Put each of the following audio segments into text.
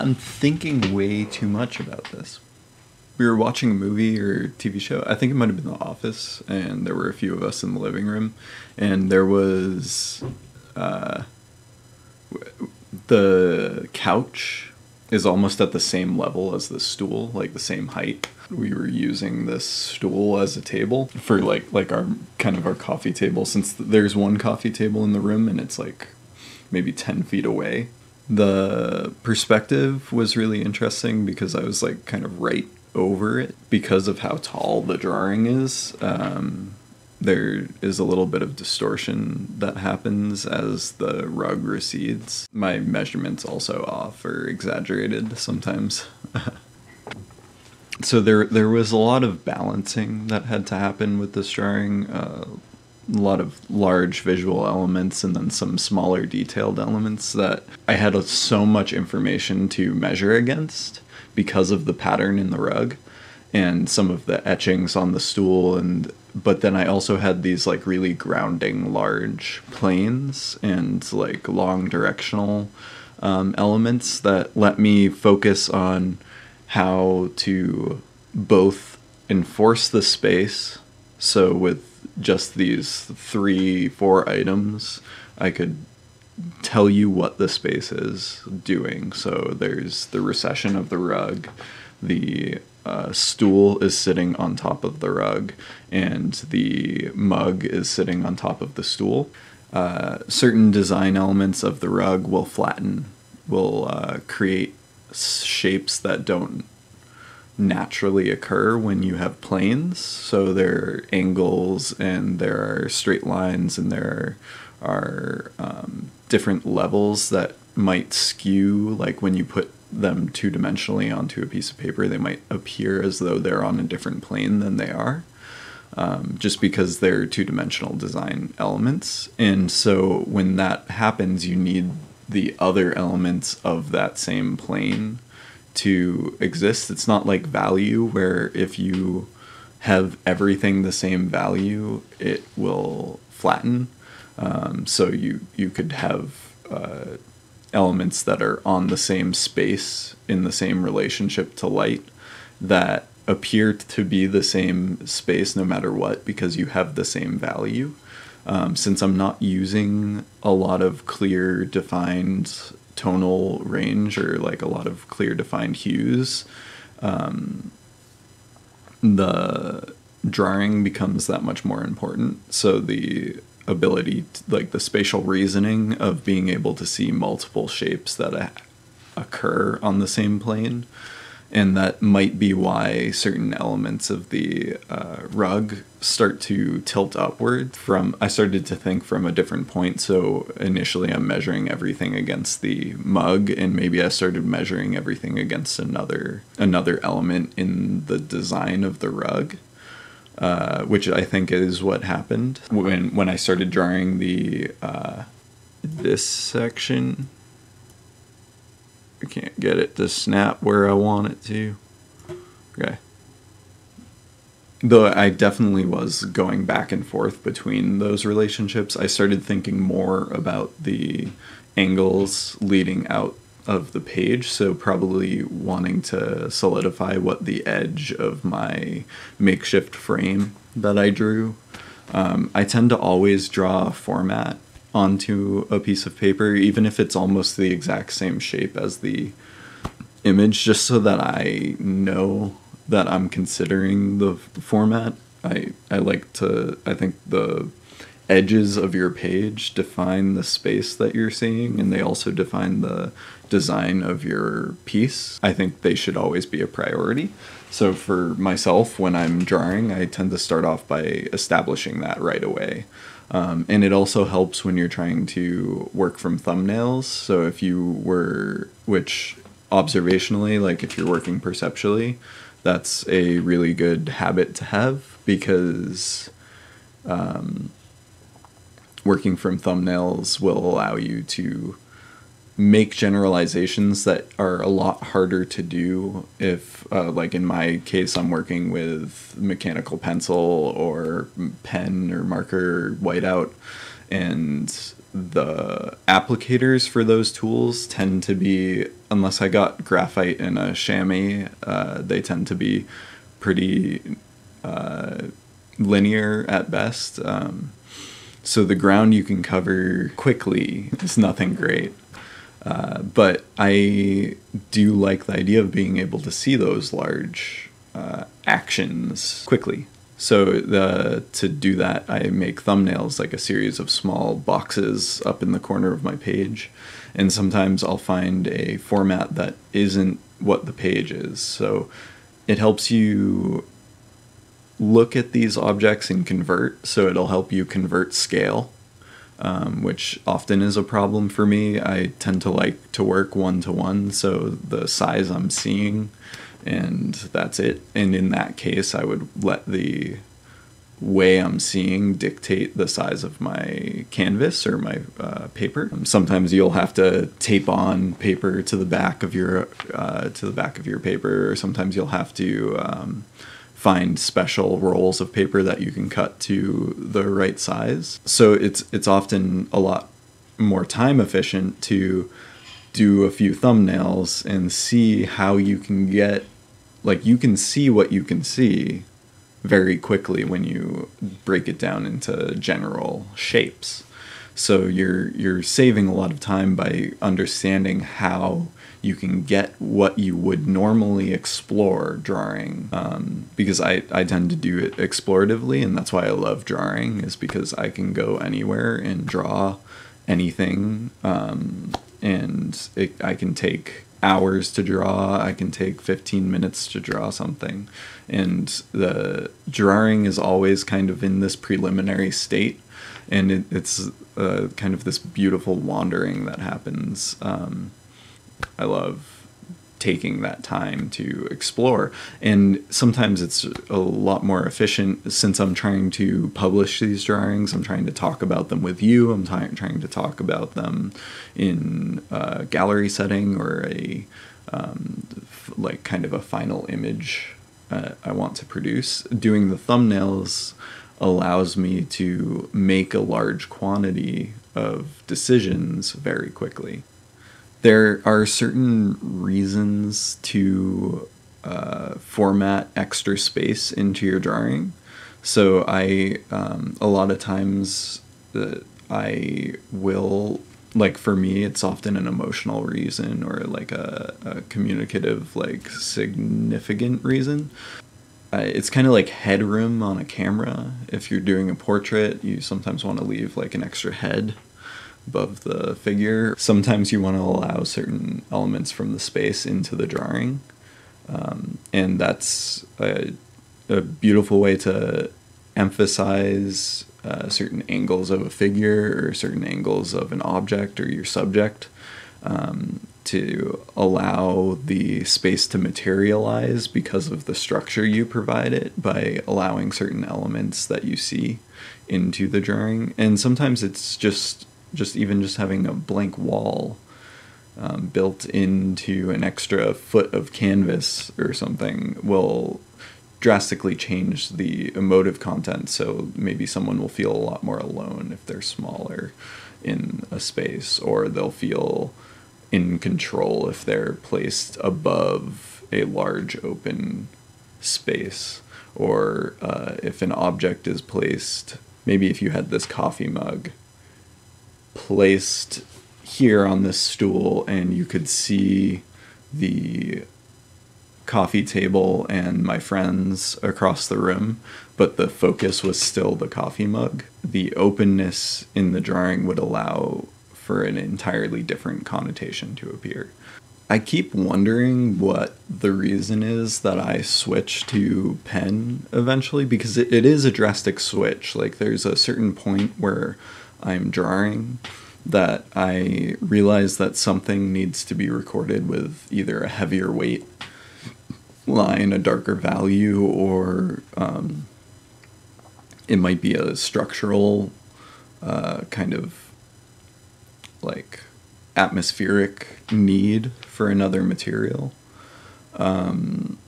I'm thinking way too much about this. We were watching a movie or TV show. I think it might have been The Office, and there were a few of us in the living room, and there was the couch is almost at the same level as the stool, like the same height. We were using this stool as a table for like our kind of our coffee table, since there's one coffee table in the room and it's like maybe 10 feet away. The perspective was really interesting because I was like kind of right over it because of how tall the drawing is. There is a little bit of distortion that happens as the rug recedes. My measurements also off or exaggerated sometimes. So there was a lot of balancing that had to happen with this drawing. A lot of large visual elements and then some smaller detailed elements that I had so much information to measure against because of the pattern in the rug and some of the etchings on the stool. But then I also had these like really grounding large planes and like long directional elements that let me focus on how to both enforce the space. So with just these 3-4 items, I could tell you what the space is doing. So there's the recession of the rug, the stool is sitting on top of the rug, and the mug is sitting on top of the stool. Certain design elements of the rug will flatten, will create shapes that don't naturally occur when you have planes. So there are angles and there are straight lines and there are different levels that might skew, like when you put them two-dimensionally onto a piece of paper, they might appear as though they're on a different plane than they are, just because they're two-dimensional design elements. And so when that happens, you need the other elements of that same plane to exist. It's not like value, where if you have everything the same value, it will flatten. So you could have elements that are on the same space in the same relationship to light that appear to be the same space no matter what, because you have the same value. Since I'm not using a lot of clear defined tonal range or like a lot of clear defined hues, the drawing becomes that much more important. So the ability to, like the spatial reasoning of being able to see multiple shapes that occur on the same plane, and that might be why certain elements of the rug start to tilt upward. I started to think from a different point. So initially I'm measuring everything against the mug, and maybe I started measuring everything against another element in the design of the rug, which I think is what happened when I started drawing the this section. I can't get it to snap where I want it to. Okay. Though I definitely was going back and forth between those relationships, I started thinking more about the angles leading out of the page, so probably wanting to solidify what the edge of my makeshift frame that I drew. I tend to always draw a format onto a piece of paper, even if it's almost the exact same shape as the image, just so that I know that I'm considering the format. I think the edges of your page define the space that you're seeing, and they also define the design of your piece. I think they should always be a priority. So for myself, when I'm drawing, I tend to start off by establishing that right away. And it also helps when you're trying to work from thumbnails. So which observationally, like if you're working perceptually, that's a really good habit to have, because working from thumbnails will allow you to make generalizations that are a lot harder to do if, like in my case, I'm working with mechanical pencil or pen or marker or whiteout, and the applicators for those tools tend to be, unless I got graphite and a chamois, they tend to be pretty linear at best. So the ground you can cover quickly is nothing great. But I do like the idea of being able to see those large actions quickly. So to do that, I make thumbnails, like a series of small boxes up in the corner of my page. And sometimes I'll find a format that isn't what the page is. So it helps you look at these objects and convert. So it'll help you convert scale, which often is a problem for me. I tend to like to work one-to-one, so the size I'm seeing, and that's it. And in that case, I would let the way I'm seeing dictate the size of my canvas or my paper. Sometimes you'll have to tape on paper to the back of your paper, or sometimes you'll have to find special rolls of paper that you can cut to the right size. So it's often a lot more time efficient to do a few thumbnails and see how you can get, like, you can see what you can see very quickly when you break it down into general shapes. So you're saving a lot of time by understanding how you can get what you would normally explore drawing, because I tend to do it exploratively, and that's why I love drawing, is because I can go anywhere and draw anything, and I can take hours to draw, I can take 15 minutes to draw something, and the drawing is always kind of in this preliminary state, and it's kind of this beautiful wandering that happens. I love taking that time to explore, and sometimes it's a lot more efficient since I'm trying to publish these drawings. I'm trying to talk about them with you. I'm trying to talk about them in a gallery setting, or a like kind of a final image I want to produce. Doing the thumbnails allows me to make a large quantity of decisions very quickly. There are certain reasons to format extra space into your drawing. So a lot of times I will, like, for me, it's often an emotional reason, or like a communicative, like, significant reason. It's kind of like headroom on a camera. If you're doing a portrait, you sometimes want to leave like an extra head above the figure. Sometimes you want to allow certain elements from the space into the drawing. And that's a beautiful way to emphasize certain angles of a figure, or certain angles of an object or your subject, to allow the space to materialize because of the structure you provide it, by allowing certain elements that you see into the drawing. And sometimes it's just having a blank wall built into an extra foot of canvas or something will drastically change the emotive content. So maybe someone will feel a lot more alone if they're smaller in a space, or they'll feel in control if they're placed above a large open space, or if an object is placed, maybe if you had this coffee mug placed here on this stool and you could see the coffee table and my friends across the room, but the focus was still the coffee mug, the openness in the drawing would allow for an entirely different connotation to appear. I keep wondering what the reason is that I switch to pen eventually, because it is a drastic switch. Like, there's a certain point where I'm drawing that I realize that something needs to be recorded with either a heavier weight line, a darker value, or it might be a structural kind of like atmospheric need for another material. I'm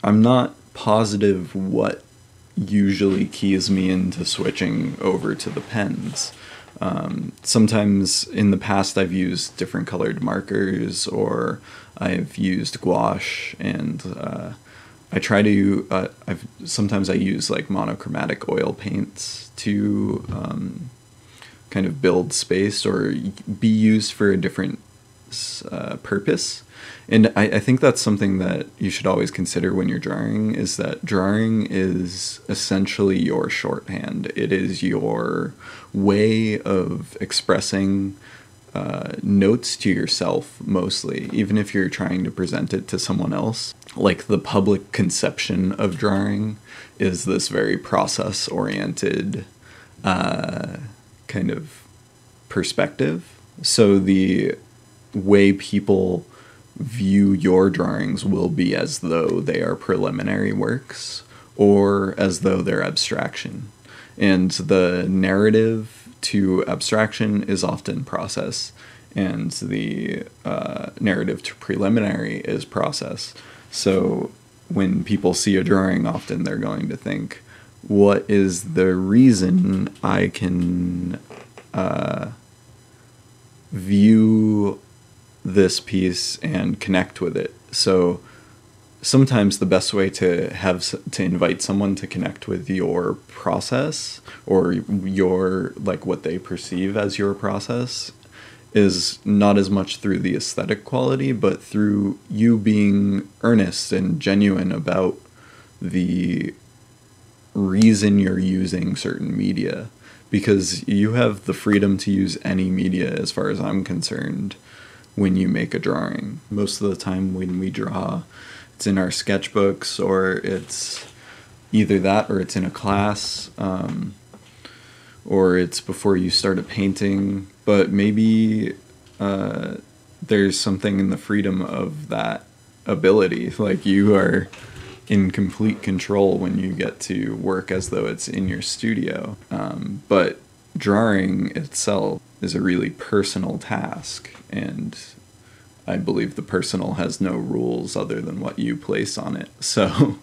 not positive what usually keys me into switching over to the pens. Sometimes in the past I've used different colored markers, or I've used gouache, and I try to, sometimes I use like monochromatic oil paints to kind of build space or be used for a different purpose. And I think that's something that you should always consider when you're drawing, is that drawing is essentially your shorthand. It is your way of expressing notes to yourself, mostly, even if you're trying to present it to someone else. Like, the public conception of drawing is this very process-oriented kind of perspective. So the way people view your drawings will be as though they are preliminary works or as though they're abstraction. And the narrative to abstraction is often process, and the narrative to preliminary is process. So when people see a drawing, often they're going to think, what is the reason I can view this piece and connect with it? So sometimes the best way to invite someone to connect with your process, or your, like, what they perceive as your process, is not as much through the aesthetic quality, but through you being earnest and genuine about the reason you're using certain media. Because you have the freedom to use any media, as far as I'm concerned, when you make a drawing. Most of the time when we draw, it's in our sketchbooks, or it's either that or it's in a class, or it's before you start a painting. But maybe there's something in the freedom of that ability. Like, you are in complete control when you get to work as though it's in your studio. But drawing itself is a really personal task, and I believe the personal has no rules other than what you place on it. So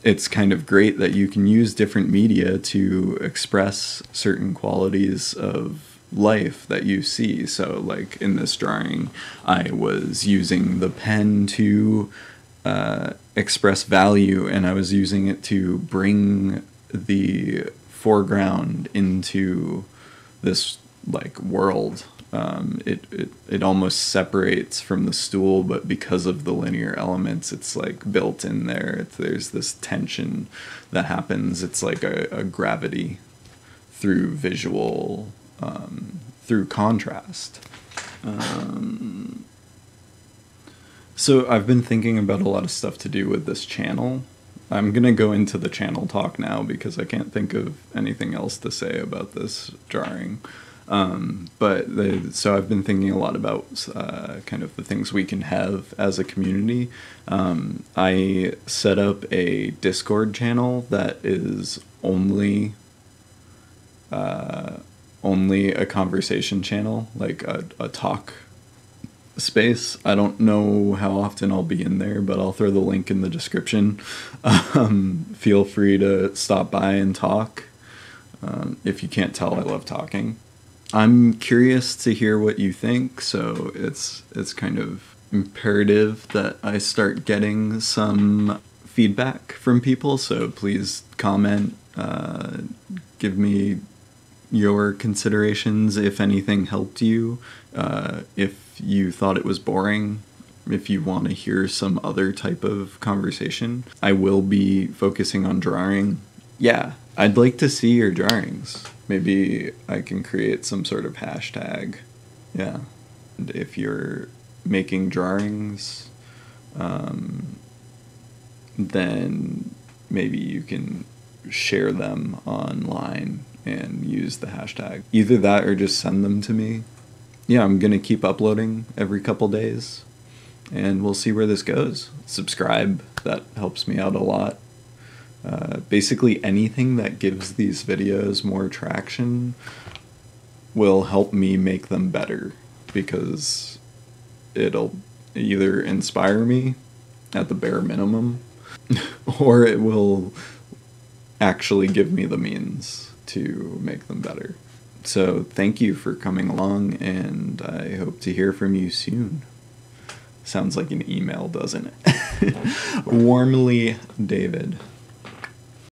it's kind of great that you can use different media to express certain qualities of life that you see. So, like, in this drawing, I was using the pen to express value, and I was using it to bring the foreground into this, like, world. It almost separates from the stool, but because of the linear elements, it's like built in there. There's this tension that happens. It's like a gravity through visual, through contrast. So I've been thinking about a lot of stuff to do with this channel. I'm going to go into the channel talk now because I can't think of anything else to say about this drawing. So I've been thinking a lot about kind of the things we can have as a community. I set up a Discord channel that is only a conversation channel, like a talk space. I don't know how often I'll be in there, but I'll throw the link in the description. Feel free to stop by and talk. If you can't tell, I love talking. I'm curious to hear what you think, so it's kind of imperative that I start getting some feedback from people, so please comment, give me your considerations, if anything helped you, if you thought it was boring, if you want to hear some other type of conversation. I will be focusing on drawing. Yeah, I'd like to see your drawings. Maybe I can create some sort of hashtag. Yeah. And if you're making drawings, then maybe you can share them online and use the hashtag. Either that or just send them to me. Yeah, I'm going to keep uploading every couple days, and we'll see where this goes. Subscribe, that helps me out a lot. Basically anything that gives these videos more traction will help me make them better, because it'll either inspire me at the bare minimum or it will actually give me the means to make them better. So thank you for coming along, and I hope to hear from you soon. Sounds like an email, doesn't it? Warmly, David.